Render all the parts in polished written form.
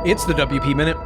It's the WP Minute.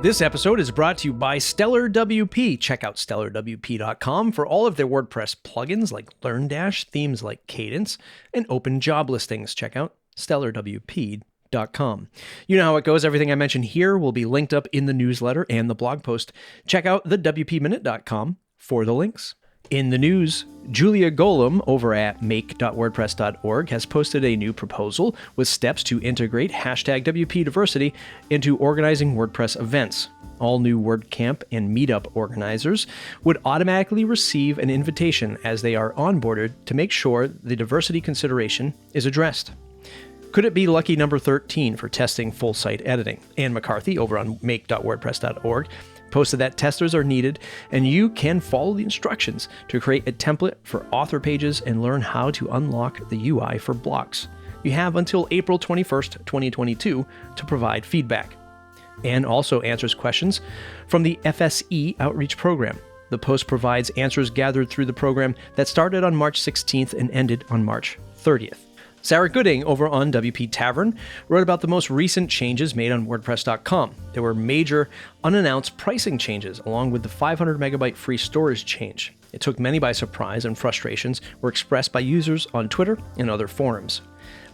This episode is brought to you by Stellar WP. Check out stellarwp.com for all of their WordPress plugins like LearnDash, themes like Cadence, and open job listings. Check out stellarwp.com. You know how it goes. Everything I mentioned here will be linked up in the newsletter and the blog post. Check out thewpminute.com for the links. In the news, Julia Golem over at make.wordpress.org has posted a new proposal with steps to integrate #WPDiversity into organizing WordPress events. All new WordCamp and Meetup organizers would automatically receive an invitation as they are onboarded to make sure the diversity consideration is addressed. Could it be lucky number 13 for testing full site editing? Ann McCarthy over on make.wordpress.org posted that testers are needed and you can follow the instructions to create a template for author pages and learn how to unlock the UI for blocks. You have until April 21st, 2022 to provide feedback. And also answers questions from the FSE Outreach Program. The post provides answers gathered through the program that started on March 16th and ended on March 30th. Sarah Gooding over on WP Tavern wrote about the most recent changes made on WordPress.com. There were major unannounced pricing changes along with the 500 megabyte free storage change. It took many by surprise and frustrations were expressed by users on Twitter and other forums.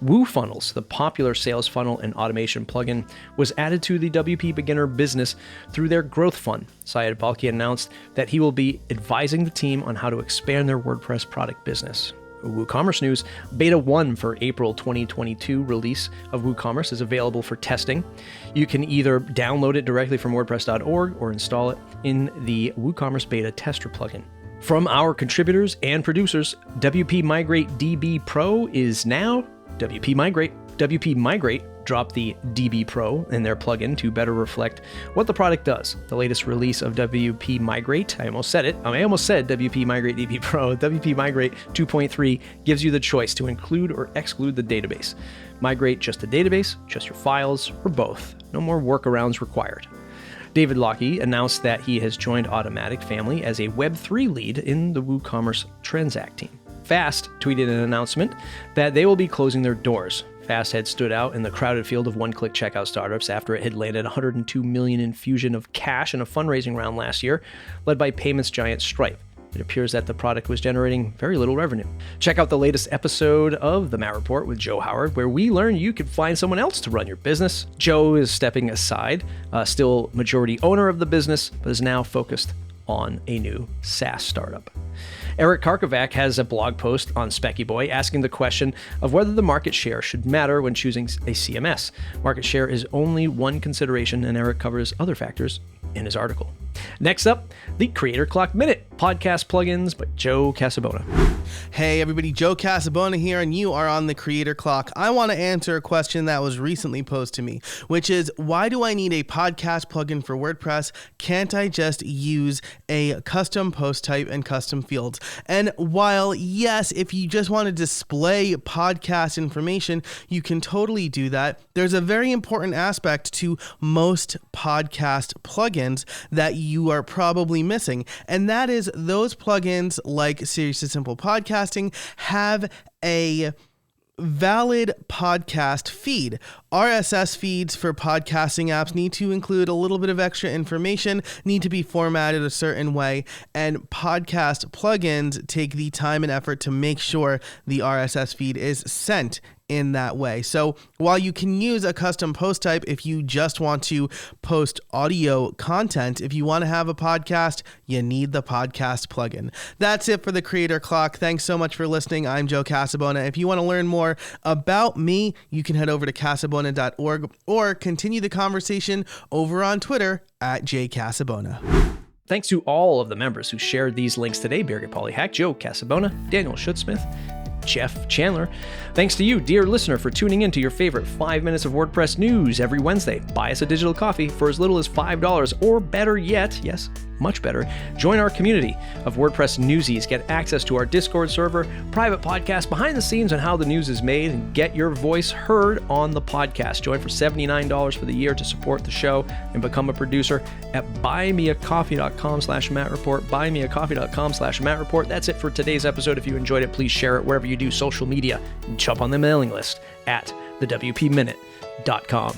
WooFunnels, the popular sales funnel and automation plugin, was added to the WP Beginner business through their Growth Fund. Syed Balki announced that he will be advising the team on how to expand their WordPress product business. WooCommerce news, Beta 1 for April 2022 release of WooCommerce is available for testing. You can either download it directly from WordPress.org or install it in the WooCommerce Beta Tester plugin. From our contributors and producers, WP Migrate DB Pro is now WP Migrate. WP Migrate dropped the DB Pro in their plugin to better reflect what the product does. The latest release of WP Migrate, I almost said WP Migrate DB Pro. WP Migrate 2.3 gives you the choice to include or exclude the database. Migrate just the database, just your files, or both. No more workarounds required. David Lockey announced that he has joined Automatic Family as a Web3 lead in the WooCommerce Transact team. Fast tweeted an announcement that they will be closing their doors. Fast had stood out in the crowded field of one-click checkout startups after it had landed $102 million infusion of cash in a fundraising round last year, led by payments giant Stripe. It appears that the product was generating very little revenue. Check out the latest episode of The Matt Report with Joe Howard, where we learn you can find someone else to run your business. Joe is stepping aside, still majority owner of the business, but is now focused on a new SaaS startup. Eric Karkovac has a blog post on Specky Boy asking the question of whether the market share should matter when choosing a CMS. Market share is only one consideration, and Eric covers other factors in his article. Next up, the Creator Clock Minute, podcast plugins by Joe Casabona. Hey everybody, Joe Casabona here, and you are on the Creator Clock. I want to answer a question that was recently posed to me, which is, why do I need a podcast plugin for WordPress? Can't I just use a custom post type and custom fields? And while, yes, if you just want to display podcast information, you can totally do that, there's a very important aspect to most podcast plugins that you are probably missing, and that is those plugins like Seriously Simple Podcasting have a valid podcast feed. RSS feeds for podcasting apps need to include a little bit of extra information, need to be formatted a certain way, and podcast plugins take the time and effort to make sure the RSS feed is sent in that way. So while you can use a custom post type if you just want to post audio content, if you want to have a podcast, you need the podcast plugin. That's it for the Creator Clock. Thanks so much for listening. I'm Joe Casabona. If you want to learn more about me, you can head over to casabona.org or continue the conversation over on Twitter at jcasabona. Thanks to all of the members who shared these links today: Birgit Pauli-Haack, Joe Casabona, Daniel Shutzsmith, Jeff Chandler. Thanks to you, dear listener, for tuning in to your favorite 5 minutes of WordPress news every Wednesday. Buy us a digital coffee for as little as $5, or better yet, yes, much better, join our community of WordPress newsies. Get access to our Discord server, private podcast behind the scenes on how the news is made, and get your voice heard on the podcast. Join for $79 for the year to support the show and become a producer at buymeacoffee.com/MattReport, buymeacoffee.com/MattReport. That's it for today's episode. If you enjoyed it, please share it wherever you do social media and jump on the mailing list at thewpminute.com.